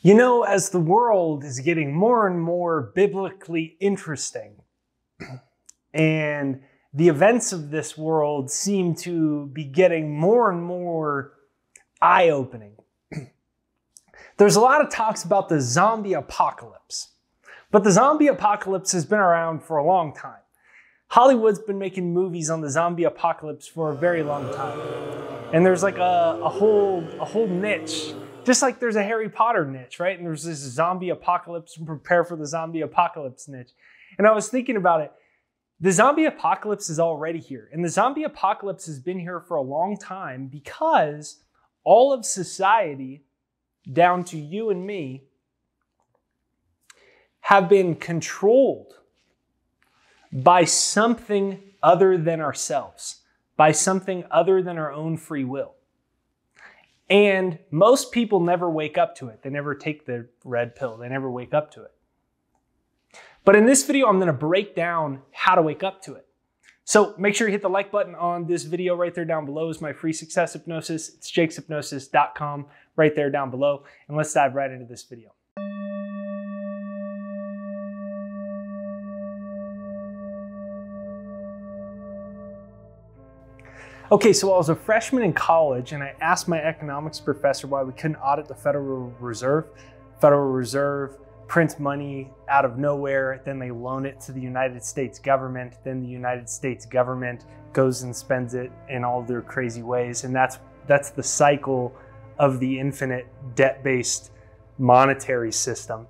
You know, as the world is getting more and more biblically interesting, and the events of this world seem to be getting more and more eye-opening, there's a lot of talks about the zombie apocalypse. But the zombie apocalypse has been around for a long time. Hollywood's been making movies on the zombie apocalypse for a very long time. And there's like a whole niche. Just like there's a Harry Potter niche, right? And there's this zombie apocalypse and prepare for the zombie apocalypse niche. And I was thinking about it. The zombie apocalypse is already here. And the zombie apocalypse has been here for a long time because all of society, down to you and me, have been controlled by something other than ourselves, by something other than our own free will. And most people never wake up to it. They never take the red pill. They never wake up to it. But in this video, I'm going to break down how to wake up to it. So make sure you hit the like button on this video. Right there down below is my free success hypnosis. It's jakeshypnosis.com right there down below. And let's dive right into this video. Okay, so I was a freshman in college and I asked my economics professor why we couldn't audit the Federal Reserve. Federal Reserve prints money out of nowhere, then they loan it to the United States government, then the United States government goes and spends it in all their crazy ways. And that's the cycle of the infinite debt-based monetary system.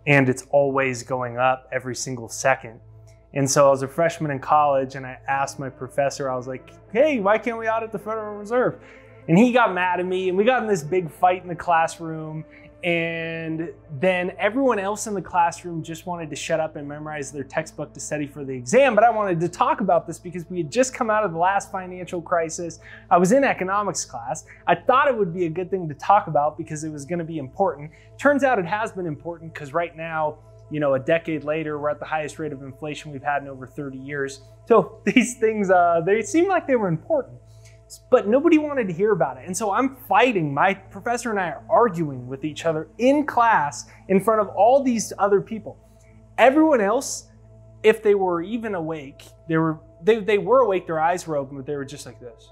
And it's always going up every single second. And so I was a freshman in college and I asked my professor, I was like, hey, why can't we audit the Federal Reserve? And he got mad at me and we got in this big fight in the classroom. And then everyone else in the classroom just wanted to shut up and memorize their textbook to study for the exam. But I wanted to talk about this because we had just come out of the last financial crisis. I was in economics class. I thought it would be a good thing to talk about because it was going to be important. Turns out it has been important because right now, you know, a decade later, we're at the highest rate of inflation we've had in over 30 years. So these things, they seem like they were important, but nobody wanted to hear about it. And so I'm fighting. My professor and I are arguing with each other in class in front of all these other people. Everyone else, if they were even awake, they were awake, their eyes were open, but they were just like this.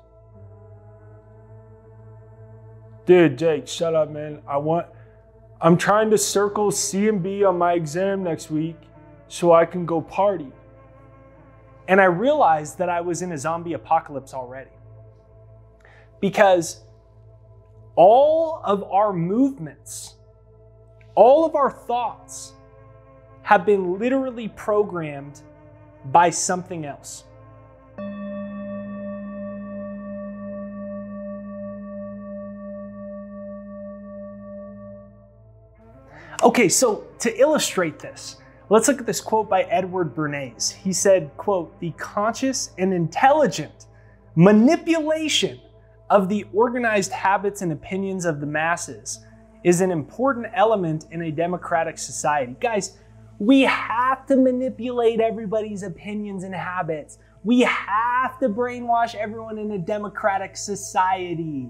Dude, Jake, shut up, man. I'm trying to circle C and B on my exam next week so I can go party. And I realized that I was in a zombie apocalypse already. Because all of our movements, all of our thoughts have been literally programmed by something else. Okay, so to illustrate this, let's look at this quote by Edward Bernays. He said, quote, "The conscious and intelligent manipulation of the organized habits and opinions of the masses is an important element in a democratic society." Guys, we have to manipulate everybody's opinions and habits. We have to brainwash everyone in a democratic society.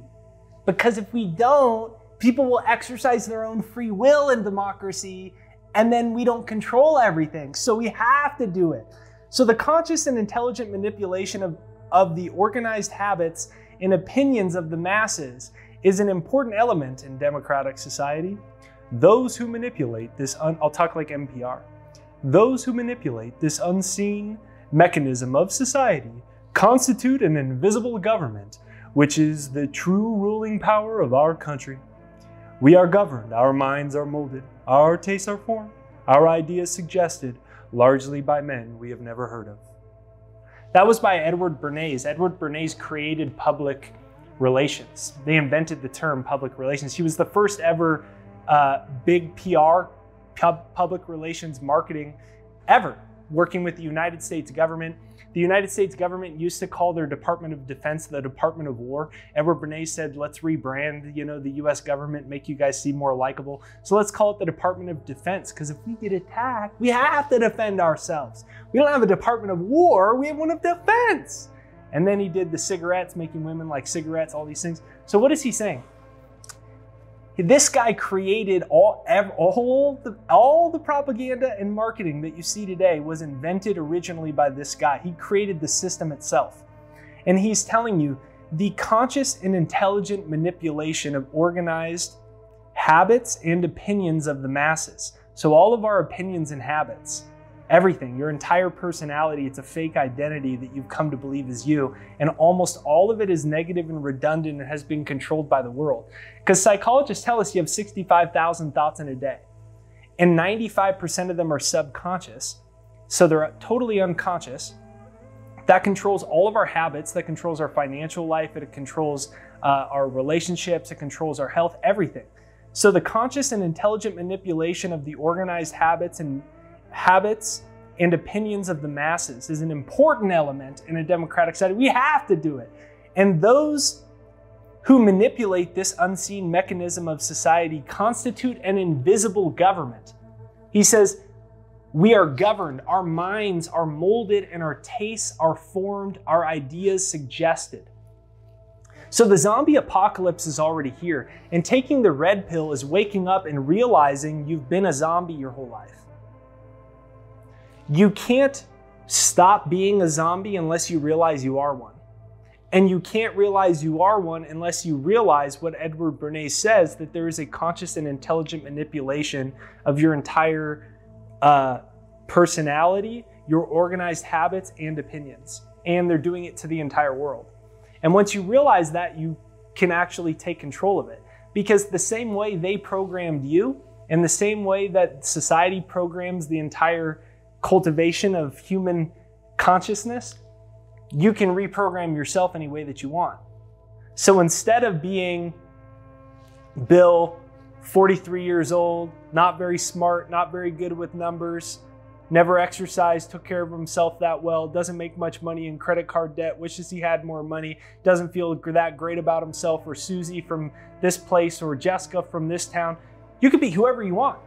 Because if we don't, people will exercise their own free will in democracy, and then we don't control everything. So we have to do it. So the conscious and intelligent manipulation of the organized habits and opinions of the masses is an important element in democratic society. Those who manipulate this, I'll talk like NPR. Those who manipulate this unseen mechanism of society constitute an invisible government, which is the true ruling power of our country. We are governed, our minds are molded, our tastes are formed, our ideas suggested, largely by men we have never heard of. That was by Edward Bernays. Edward Bernays created public relations. They invented the term public relations. He was the first ever big PR, public relations marketing ever, working with the United States government. The United States government used to call their Department of Defense the Department of War. Edward Bernays said, let's rebrand, the US government, make you guys seem more likable. So let's call it the Department of Defense, because if we get attacked, we have to defend ourselves. We don't have a Department of War, we have one of defense. And then he did the cigarettes, making women like cigarettes, all these things. So what is he saying? This guy created all the propaganda and marketing that you see today was invented originally by this guy. He created the system itself. And he's telling you the conscious and intelligent manipulation of organized habits and opinions of the masses. So all of our opinions and habits, everything, your entire personality, it's a fake identity that you've come to believe is you. And almost all of it is negative and redundant and has been controlled by the world. Because psychologists tell us you have 65,000 thoughts in a day. And 95% of them are subconscious. So they're totally unconscious. That controls all of our habits. That controls our financial life. It controls our relationships. It controls our health, everything. So the conscious and intelligent manipulation of the organized habits and opinions of the masses is an important element in a democratic society. We have to do it. And those who manipulate this unseen mechanism of society constitute an invisible government. He says, we are governed, our minds are molded, and our tastes are formed, our ideas suggested. So the zombie apocalypse is already here, and taking the red pill is waking up and realizing you've been a zombie your whole life. You can't stop being a zombie unless you realize you are one. And you can't realize you are one unless you realize what Edward Bernays says, that there is a conscious and intelligent manipulation of your entire personality, your organized habits and opinions. And they're doing it to the entire world. And once you realize that, you can actually take control of it. Because the same way they programmed you, and the same way that society programs the entire cultivation of human consciousness, you can reprogram yourself any way that you want. So instead of being Bill, 43 years old, not very smart, not very good with numbers, never exercised, took care of himself that well, doesn't make much money in credit card debt, wishes he had more money, doesn't feel that great about himself, or Susie from this place, or Jessica from this town, you could be whoever you want.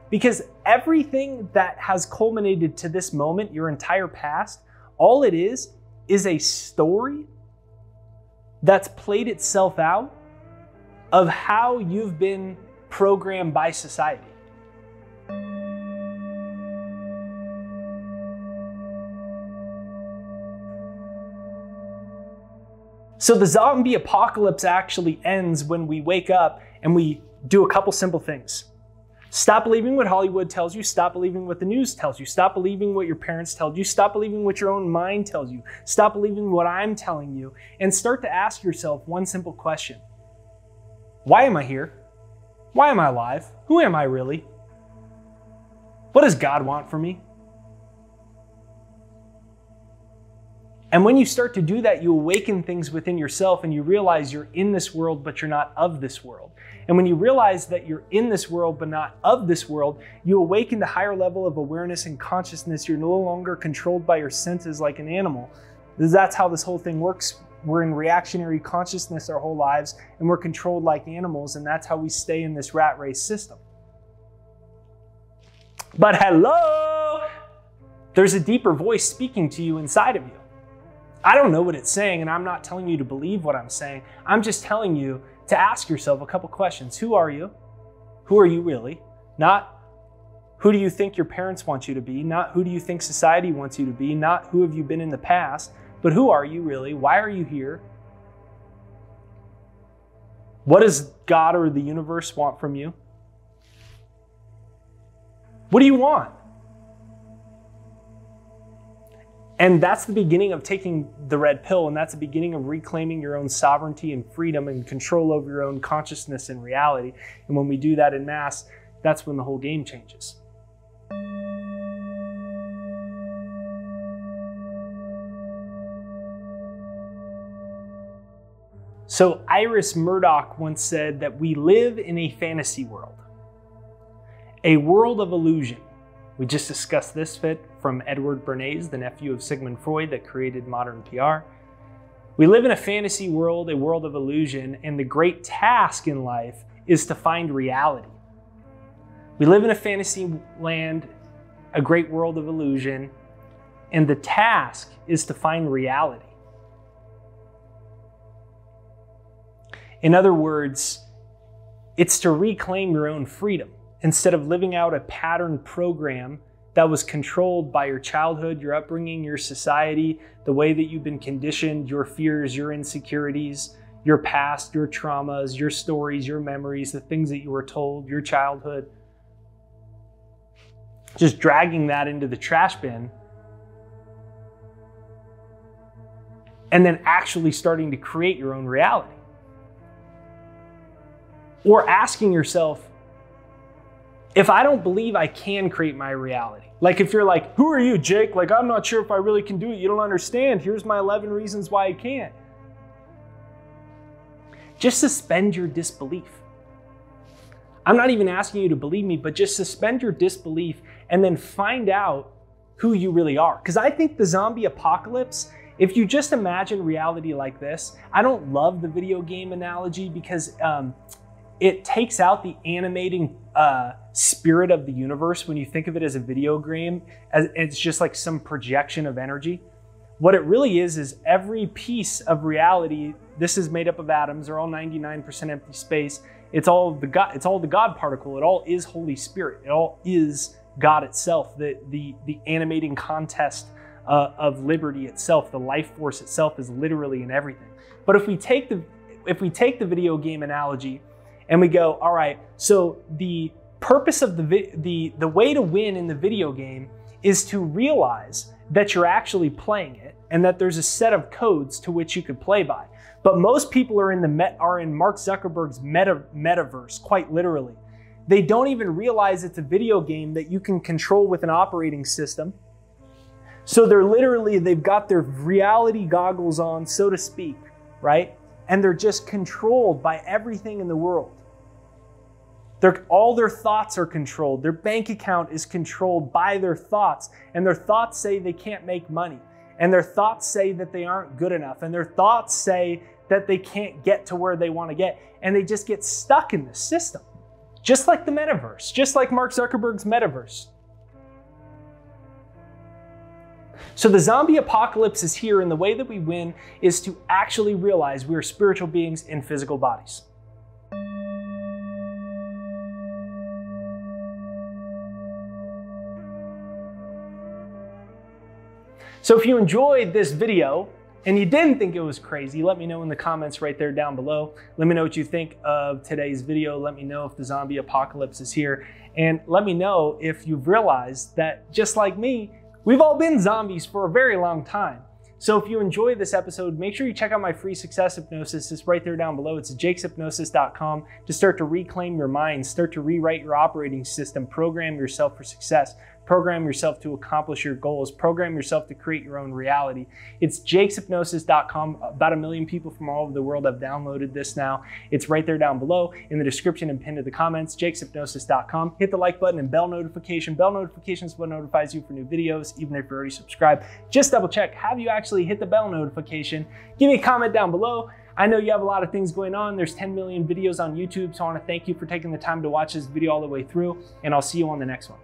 Because everything that has culminated to this moment, your entire past, all it is a story that's played itself out of how you've been programmed by society. So the zombie apocalypse actually ends when we wake up and we do a couple simple things. Stop believing what Hollywood tells you. Stop believing what the news tells you. Stop believing what your parents told you. Stop believing what your own mind tells you. Stop believing what I'm telling you. And start to ask yourself one simple question. Why am I here? Why am I alive? Who am I really? What does God want for me? And when you start to do that, you awaken things within yourself and you realize you're in this world, but you're not of this world. And when you realize that you're in this world, but not of this world, you awaken to higher level of awareness and consciousness. You're no longer controlled by your senses like an animal. That's how this whole thing works. We're in reactionary consciousness our whole lives, and we're controlled like animals, and that's how we stay in this rat race system. But hello, there's a deeper voice speaking to you inside of you. I don't know what it's saying, and I'm not telling you to believe what I'm saying. I'm just telling you to ask yourself a couple questions. Who are you? Who are you really? Not who do you think your parents want you to be? Not who do you think society wants you to be? Not who have you been in the past? But who are you really? Why are you here? What does God or the universe want from you? What do you want? And that's the beginning of taking the red pill, and that's the beginning of reclaiming your own sovereignty and freedom and control over your own consciousness and reality. And when we do that in mass, that's when the whole game changes. So Iris Murdoch once said that we live in a fantasy world, a world of illusion. We just discussed this bit from Edward Bernays, the nephew of Sigmund Freud that created modern PR. We live in a fantasy world, a world of illusion, and the great task in life is to find reality. We live in a fantasy land, a great world of illusion, and the task is to find reality. In other words, It's to reclaim your own freedom instead of living out a patterned program that was controlled by your childhood, your upbringing, your society, the way that you've been conditioned, your fears, your insecurities, your past, your traumas, your stories, your memories, the things that you were told, your childhood. Just dragging that into the trash bin and then actually starting to create your own reality. Or asking yourself, if I don't believe I can create my reality, like if you're like, who are you, Jake? Like, I'm not sure if I really can do it. You don't understand. Here's my 11 reasons why I can't. Just suspend your disbelief. I'm not even asking you to believe me, but just suspend your disbelief and then find out who you really are. Because I think the zombie apocalypse, if you just imagine reality like this, I don't love the video game analogy because it takes out the animating spirit of the universe when you think of it as a video game, as it's just like some projection of energy. What it really is every piece of reality, this is made up of atoms, they're all 99% empty space. It's all the God particle. It all is Holy Spirit. It all is God itself, the animating contest of liberty itself, the life force itself is literally in everything. But if we take the video game analogy and we go, all right, so the purpose of the way to win in the video game is to realize that you're actually playing it and that there's a set of codes to which you could play by. But most people are in Mark Zuckerberg's metaverse, quite literally. They don't even realize it's a video game that you can control with an operating system. So they've got their reality goggles on, so to speak, right? And they're just controlled by everything in the world. All their thoughts are controlled. Their bank account is controlled by their thoughts. And their thoughts say they can't make money. And their thoughts say that they aren't good enough. And their thoughts say that they can't get to where they want to get. And they just get stuck in the system. Just like the metaverse. Just like Mark Zuckerberg's metaverse. So the zombie apocalypse is here, and the way that we win is to actually realize we are spiritual beings in physical bodies. So if you enjoyed this video and you didn't think it was crazy, let me know in the comments right there down below. Let me know what you think of today's video. Let me know if the zombie apocalypse is here. And let me know if you've realized that, just like me, we've all been zombies for a very long time. So if you enjoyed this episode, make sure you check out my free success hypnosis. It's right there down below. It's jakeshypnosis.com to start to reclaim your mind, start to rewrite your operating system, program yourself for success, program yourself to accomplish your goals, program yourself to create your own reality. It's jakeshypnosis.com. About 1 million people from all over the world have downloaded this now. It's right there down below in the description and pinned to the comments, jakeshypnosis.com. Hit the like button and bell notification. Bell notification is what notifies you for new videos, even if you're already subscribed. Just double check, have you actually hit the bell notification? Give me a comment down below. I know you have a lot of things going on. There's 10 million videos on YouTube, so I want to thank you for taking the time to watch this video all the way through, and I'll see you on the next one.